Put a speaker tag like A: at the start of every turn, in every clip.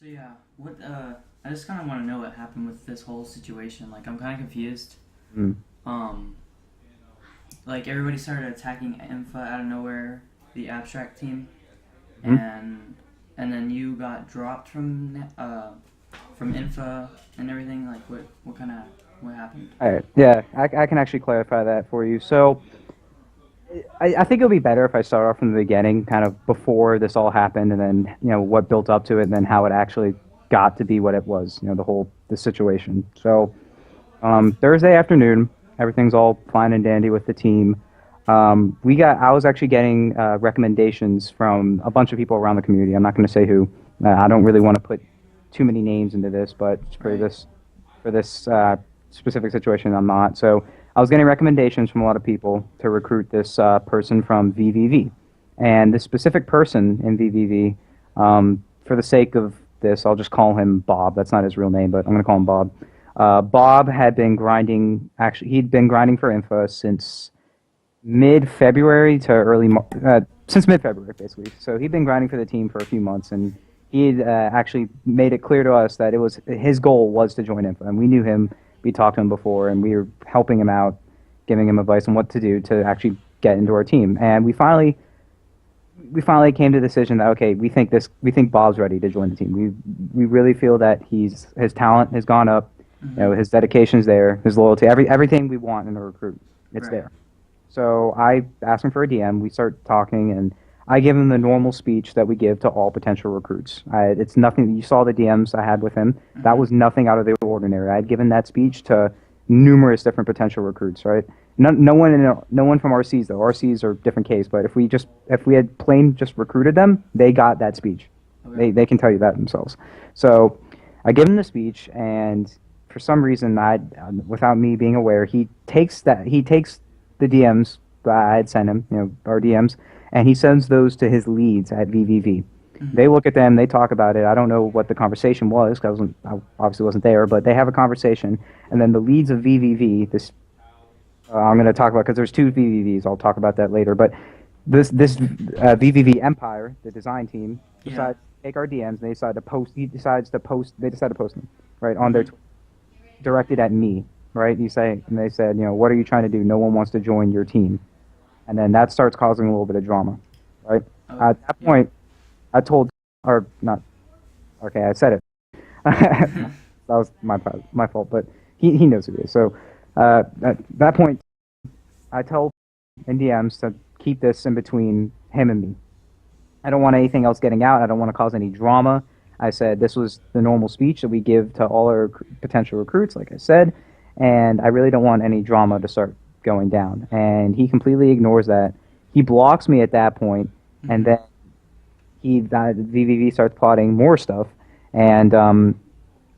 A: So yeah, what I just kind of want to know what happened with this whole situation. Like I'm kind of confused.
B: Mm.
A: Um, like everybody started attacking InFa out of nowhere, the abstract team,
B: Hmm.
A: and then you got dropped from InFa and everything. Like what happened?
B: All right. Yeah, I can actually clarify that for you. So I think it would be better if I start off from the beginning, kind of before this all happened, and then what built up to it, and then how it actually got to be what it was. The situation. So Thursday afternoon, everything's all fine and dandy with the team. I was actually getting recommendations from a bunch of people around the community. I'm not going to say who. I don't really want to put too many names into this, but
A: Right.
B: for this specific situation, I'm not. So I was getting recommendations from a lot of people to recruit this person from VVV, and this specific person in VVV, for the sake of this, I'll just call him Bob. That's not his real name, but I'm going to call him Bob. Bob had been grinding. Actually, he'd been grinding for Infa since mid-February to since mid-February, basically. So he'd been grinding for the team for a few months, and he'd actually made it clear to us that it was his goal was to join Infa, and we knew him. We talked to him before, and we were helping him out, giving him advice on what to do to actually get into our team. And we finally came to the decision that okay, we think Bob's ready to join the team. We really feel that his talent has gone up,
A: Mm-hmm.
B: his dedication's there, his loyalty, everything we want in a recruit, it's
A: Right.
B: there. So I asked him for a DM. We start talking, and I give him the normal speech that we give to all potential recruits. It's nothing. You saw the DMs I had with him. That
A: Mm-hmm.
B: was nothing out of the ordinary. I had given that speech to numerous different potential recruits. Right? No one from RCs though. RCs are a different case. But if we had plain just recruited them, they got that speech.
A: Okay.
B: They can tell you that themselves. So I give him the speech, and for some reason, without me being aware, he takes the DMs that I had sent him, our DMs, and he sends those to his leads at VVV.
A: Mm-hmm.
B: They look at them, they talk about it. I don't know what the conversation was because I obviously wasn't there, but they have a conversation, and then the leads of VVV. I'm going to talk about because there's two VVVs. I'll talk about that later, but this VVV Empire, the design team,
A: Yeah.
B: decides to take our DMs. And they decide to post. He decides to post. They decide to post them right on their
A: Mm-hmm.
B: directed at me, right? And they said, what are you trying to do? No one wants to join your team, and then that starts causing a little bit of drama, right?
A: Okay.
B: At that
A: Yeah.
B: point, I told, or not, okay, I said it. That was my fault, but he knows who it is. So at that point, I tell in DMs to keep this in between him and me. I don't want anything else getting out. I don't want to cause any drama. I said this was the normal speech that we give to all our potential recruits, like I said, and I really don't want any drama to start going down. And he completely ignores that. He blocks me at that point, and
A: Mm-hmm.
B: then VVV starts plotting more stuff, and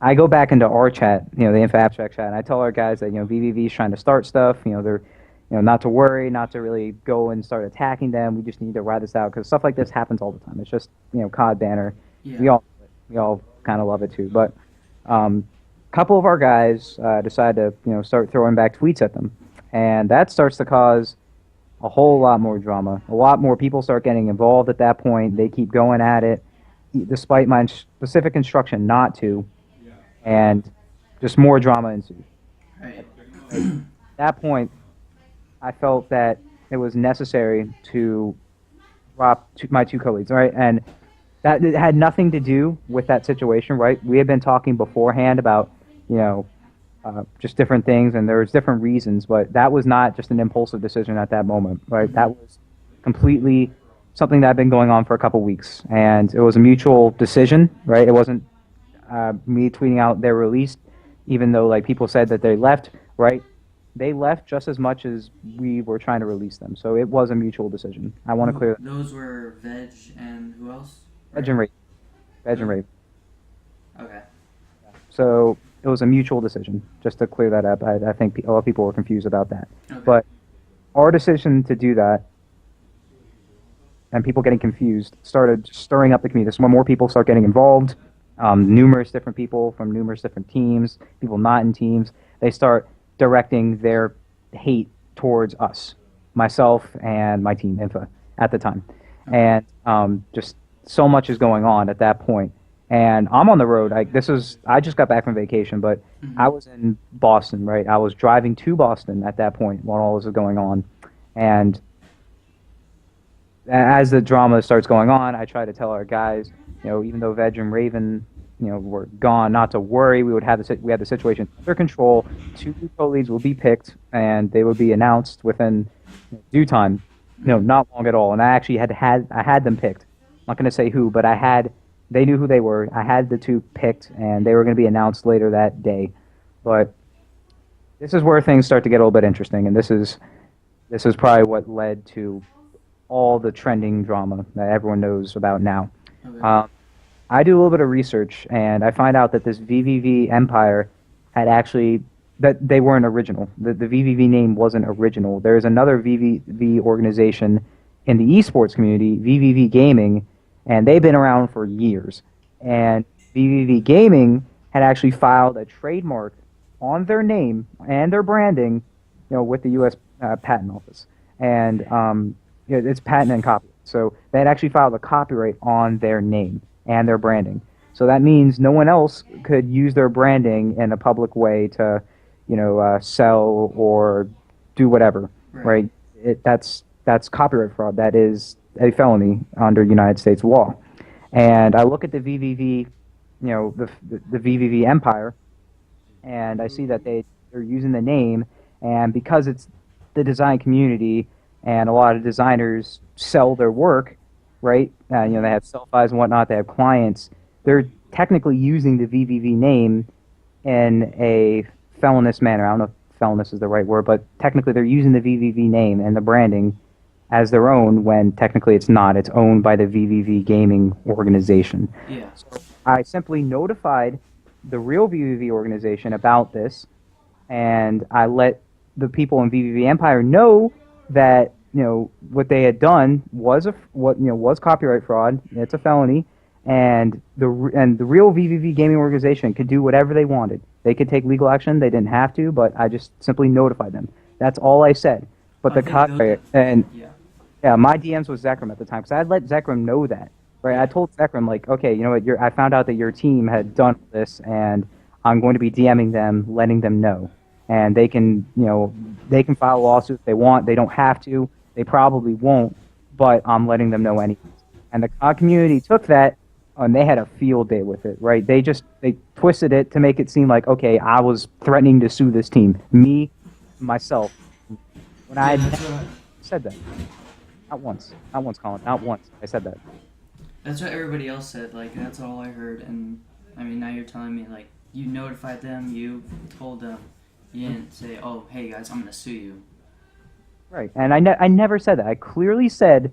B: I go back into our chat, the InFa Abstract chat, and I tell our guys that VVV is trying to start stuff. They're not to worry, not to really go and start attacking them. We just need to ride this out because stuff like this happens all the time. It's just COD banner.
A: Yeah.
B: We all kind of love it too. But a couple of our guys decide to start throwing back tweets at them, and that starts to cause a whole lot more drama. A lot more people start getting involved at that point. They keep going at it, despite my specific instruction not to, and just more drama ensues.
A: Right.
B: At that point, I felt that it was necessary to drop my two colleagues, right? And that it had nothing to do with that situation, right? We had been talking beforehand about, you know, just different things, and there was different reasons, but that was not just an impulsive decision at that moment, right?
A: Mm-hmm.
B: That was completely something that had been going on for a couple weeks, and it was a mutual decision, right? It wasn't me tweeting out their release, even though like people said that they left, right? They left just as much as we were trying to release them, so it was a mutual decision. I want to clear that.
A: Those were Veg and who else?
B: Veg
A: Right.
B: and rape, veg and rape.
A: Okay.
B: So it was a mutual decision. Just to clear that up, I think a lot of people were confused about that.
A: Okay.
B: But our decision to do that and people getting confused started stirring up the community. So when more people start getting involved, numerous different people from numerous different teams, people not in teams, they start directing their hate towards us, myself and my team, InFa, at the time.
A: Okay.
B: And just so much is going on at that point. And I'm on the road. I just got back from vacation, but
A: Mm-hmm.
B: I was in Boston, right? I was driving to Boston at that point while all this was going on, and as the drama starts going on, I try to tell our guys, even though Veg and Raven, were gone, not to worry. We had the situation under control. Two new co-leads will be picked, and they will be announced within due time. Not long at all. And I actually I had them picked. I'm not going to say who, but they knew who they were. I had the two picked, and they were going to be announced later that day. But this is where things start to get a little bit interesting, and this is probably what led to all the trending drama that everyone knows about now.
A: Okay.
B: I do a little bit of research, and I find out that this VVV Empire had actually that they weren't original. The VVV name wasn't original. There's another VVV organization in the esports community, VVV Gaming, and they've been around for years. And VVV Gaming had actually filed a trademark on their name and their branding, with the U.S. Patent Office, and it's patent and copyright. So they had actually filed a copyright on their name and their branding. So that means no one else could use their branding in a public way to, sell or do whatever, right? That's copyright fraud. That is a felony under United States law. And I look at the VVV, the VVV Empire, and I see that they're using the name, and because it's the design community, and a lot of designers sell their work, right? They have self-buys and whatnot. They have clients. They're technically using the VVV name in a felonious manner. I don't know if felonious is the right word, but technically they're using the VVV name and the branding as their own when technically it's not. It's owned by the VVV Gaming organization.
A: Yeah.
B: So I simply notified the real VVV organization about this, and I let the people in VVV Empire know that what they had done was was copyright fraud. It's a felony, and the real VVV Gaming organization could do whatever they wanted. They could take legal action. They didn't have to, but I just simply notified them. That's all I said. But the copyright yeah, my DMs was Zekrom at the time because I had let Zekrom know that. Right, I told Zekrom like, okay, you know what? I found out that your team had done this, and I'm going to be DMing them, letting them know, and they can they can file a lawsuit if they want. They don't have to. They probably won't, but I'm letting them know anyways. And the COD community took that, and they had a field day with it, right? They twisted it to make it seem like, okay, I was threatening to sue this team. Me, myself. When I said that. Not once, Colin. Not once. I said that.
A: That's what everybody else said. Like, that's all I heard. And, I mean, now you're telling me, like, you notified them, you told them. You didn't say, oh, hey, guys, I'm going to sue you.
B: Right, and I never said that. I clearly said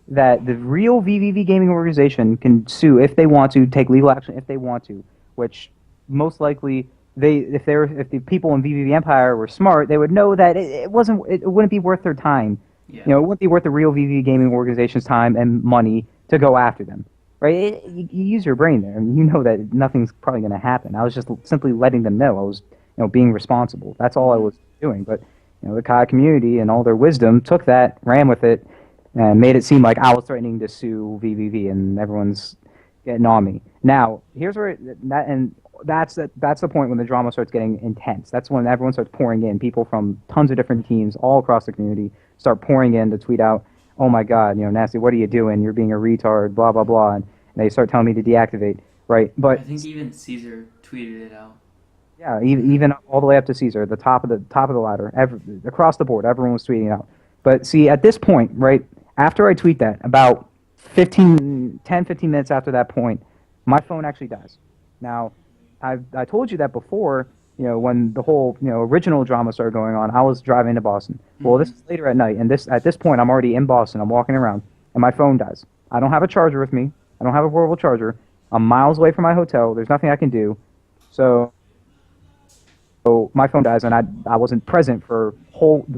B: that the real VVV Gaming organization can sue if they want to, take legal action if they want to, which most likely if the people in VVV Empire were smart, they would know that it wouldn't be worth their time.
A: Yeah.
B: It wouldn't be worth the real VVV Gaming organization's time and money to go after them. Right? You use your brain there, and you know that nothing's probably going to happen. I was just simply letting them know I was, being responsible. That's all I was doing. But the COD community and all their wisdom took that, ran with it, and made it seem like I was threatening to sue VVV, and everyone's getting on me. Now, here's where that's the point when the drama starts getting intense. That's when everyone starts pouring in. People from tons of different teams all across the community start pouring in to tweet out, "Oh my God, Nasty, what are you doing? You're being a retard, blah blah blah," and they start telling me to deactivate. Right, but
A: I think even Caesar tweeted it out.
B: Yeah, even all the way up to Caesar, the top of the ladder, across the board, everyone was tweeting out. But see, at this point, right after I tweet that, about 10, 15 minutes after that point, my phone actually dies. Now, I told you that before. When the whole original drama started going on, I was driving to Boston. Well, this is later at night, and at this point, I'm already in Boston. I'm walking around, and my phone dies. I don't have a charger with me. I don't have a portable charger. I'm miles away from my hotel. There's nothing I can do. So my phone dies, and I wasn't present for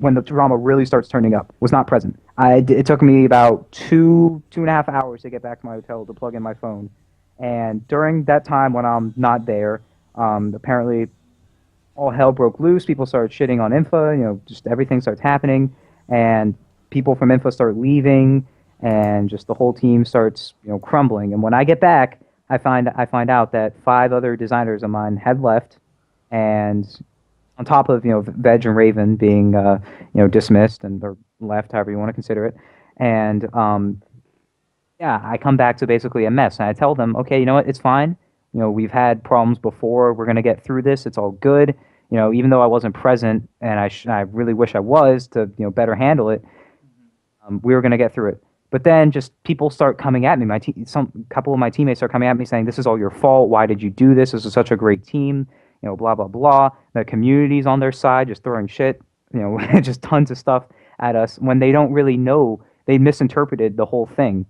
B: when the drama really starts turning up. Was not present. It took me about 2.5 hours to get back to my hotel to plug in my phone. And during that time when I'm not there, apparently all hell broke loose. People started shitting on InFa. Just everything starts happening, and people from InFa start leaving, and just the whole team starts crumbling. And when I get back, I find out that 5 other designers of mine had left, and on top of Veg and Raven being dismissed and or left, however you want to consider it, and yeah, I come back to basically a mess, and I tell them, okay, you know what, it's fine. We've had problems before. We're gonna get through this. It's all good. Even though I wasn't present, and I really wish I was to better handle it. We were gonna get through it. But then just people start coming at me. Some couple of my teammates start coming at me saying, "This is all your fault. Why did you do this? This is such a great team." Blah blah blah. The community's on their side, just throwing shit. Just tons of stuff at us when they don't really know. They misinterpreted the whole thing.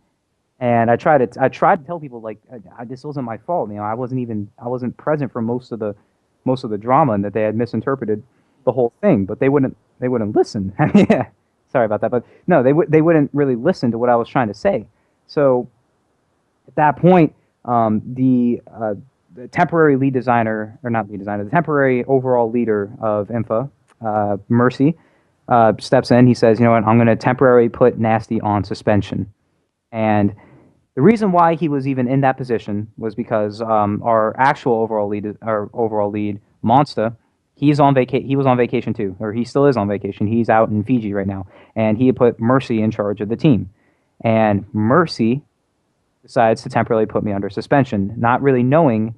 B: And I tried to tell people like this wasn't my fault. I wasn't present for most of the drama, and that they had misinterpreted the whole thing. But they wouldn't listen. Yeah, sorry about that. But no, they wouldn't really listen to what I was trying to say. So at that point, the temporary lead designer, or not lead designer, the temporary overall leader of InFa, Mercy, steps in. He says, "You know what? I'm going to temporarily put Nasty on suspension." And the reason why he was even in that position was because our actual overall lead, Monsta, he was on vacation too, or he still is on vacation. He's out in Fiji right now, and he had put Mercy in charge of the team. And Mercy decides to temporarily put me under suspension, not really knowing,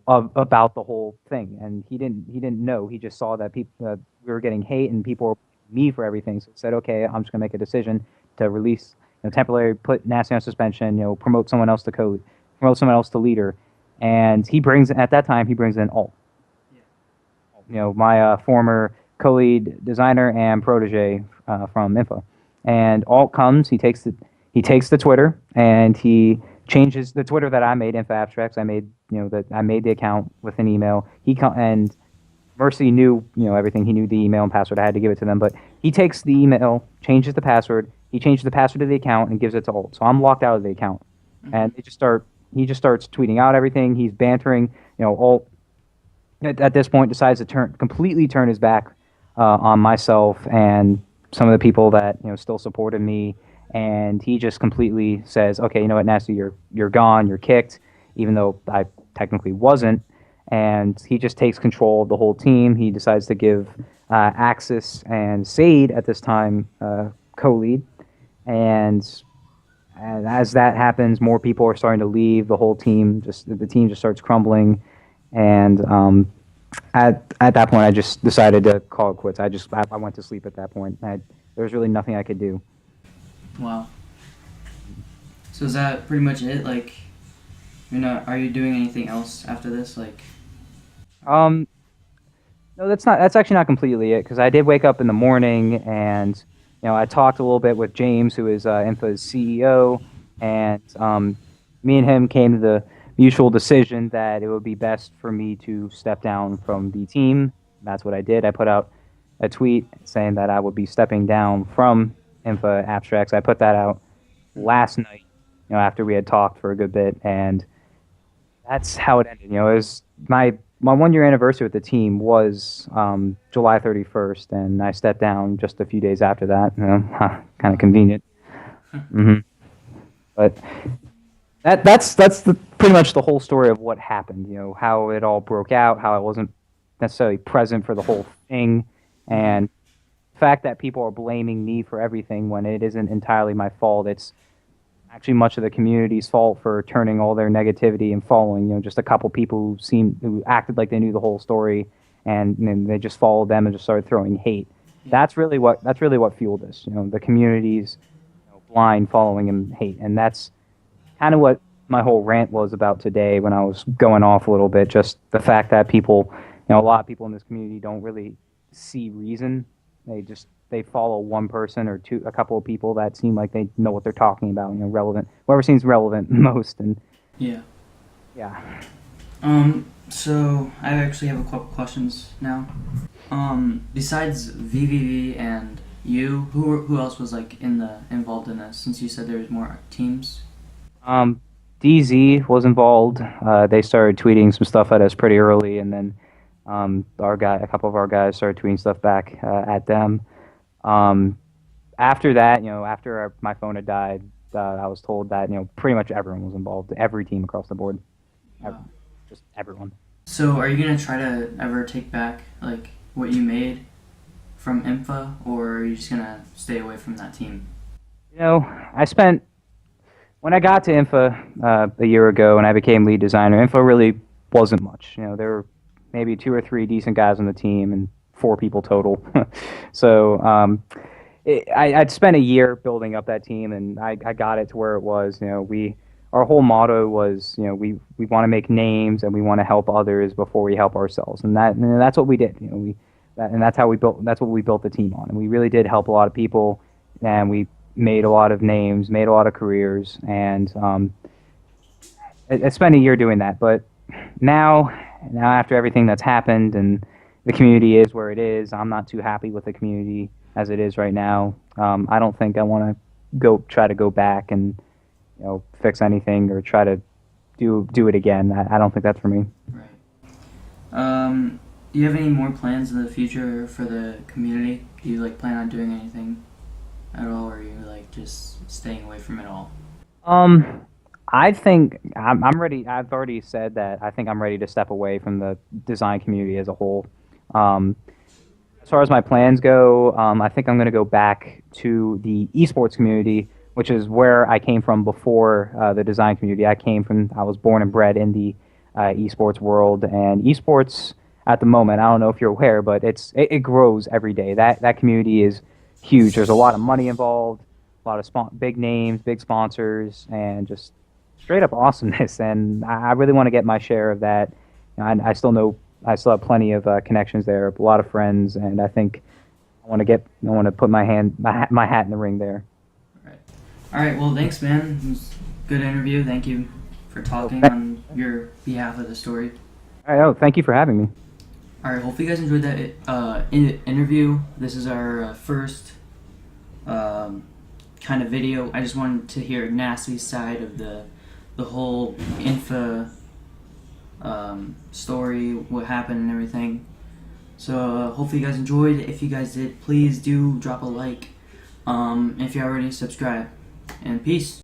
B: about the whole thing. And he didn't know. He just saw that people we were getting hate and people were blaming me for everything. So he said, okay, I'm just gonna make a decision to release, temporarily put Nasty on suspension, promote someone else to leader. And at that time he brings in Alt, my former co-lead designer and protege from InFa. And Alt comes, he takes the Twitter, and he changes the Twitter that I made, InFa Abstracts. I made the account with an email. And Mercy knew, everything. He knew the email and password. I had to give it to them, but he takes the email, changes the password. He changes the password of the account and gives it to Alt. So I'm locked out of the account, and he just starts tweeting out everything. He's bantering. Alt at this point decides to completely turn his back on myself and some of the people that still supported me. And he just completely says, "Okay, you know what, Nasty, you're gone, you're kicked," even though I technically wasn't. And he just takes control of the whole team. He decides to give Axis and Sade at this time co-lead, and as that happens, more people are starting to leave. The team just starts crumbling, and at that point, I just decided to call it quits. I went to sleep at that point. There was really nothing I could do.
A: Wow. So is that pretty much it? Like, are you doing anything else after this? Like,
B: No, that's actually not completely it, because I did wake up in the morning, and I talked a little bit with James, who is InFa's CEO, and me and him came to the mutual decision that it would be best for me to step down from the team. That's what I did. I put out a tweet saying that I would be stepping down from InFa Abstracts. I put that out last night, after we had talked for a good bit, and that's how it ended. It was my 1 year anniversary with the team was July 31st, and I stepped down just a few days after that. Kind of convenient. But that's pretty much the whole story of what happened. How it all broke out, how I wasn't necessarily present for the whole thing, and the fact that people are blaming me for everything when it isn't entirely my fault. It's actually much of the community's fault for turning all their negativity and following, just a couple people who acted like they knew the whole story, and they just followed them and just started throwing hate. That's really what fueled this. The community's blind following and hate, and that's kind of what my whole rant was about today when I was going off a little bit. Just the fact that people, a lot of people in this community don't really see reason. They follow one person or a couple of people that seem like they know what they're talking about, relevant. Whoever seems relevant most, and
A: yeah.
B: Yeah.
A: So I actually have a couple questions now. Besides VVV and you, who else was involved in this? Since you said there's more teams.
B: DZ was involved. They started tweeting some stuff at us pretty early, and then a couple of our guys started tweeting stuff back at them. After that, after my phone had died, I was told that pretty much everyone was involved, every team across the board,
A: Wow.
B: just everyone.
A: So are you gonna try to ever take back like what you made from InFa, or are you just gonna stay away from that team?
B: I spent when I got to InFa a year ago and I became lead designer. InFa really wasn't much. There were maybe 2 or 3 decent guys on the team and 4 people total. So I'd spent a year building up that team, and I got it to where it was. Our whole motto was, we want to make names and we want to help others before we help ourselves, and that's what we did. And that's how we built. That's what we built the team on, and we really did help a lot of people, and we made a lot of names, made a lot of careers, and I spent a year doing that. But now after everything that's happened and the community is where it is, I'm not too happy with the community as it is right now. I don't think I want to try to go back and fix anything or try to do it again. I don't think that's for me.
A: Right. Do you have any more plans in the future for the community? Do you plan on doing anything at all, or are you just staying away from it all?
B: I think I'm ready. I've already said that I think I'm ready to step away from the design community as a whole. As far as my plans go, I think I'm going to go back to the esports community, which is where I came from before the design community. I was born and bred in the esports world, and esports at the moment, I don't know if you're aware, but it grows every day. That community is huge. There's a lot of money involved, a lot of big names, big sponsors, and just straight up awesomeness. And I really want to get my share of that. I still have plenty of connections there, a lot of friends, and I think I want to put my hat in the ring there.
A: All right. Well, thanks, man. It was a good interview. Thank you for talking on your behalf of the story.
B: All right. Oh, thank you for having me.
A: All right. Hopefully, you guys enjoyed that interview. This is our first kind of video. I just wanted to hear Nasty's side of the whole InFa story, what happened, and everything. So hopefully, you guys enjoyed. If you guys did, please do drop a like. If you already subscribed. And peace.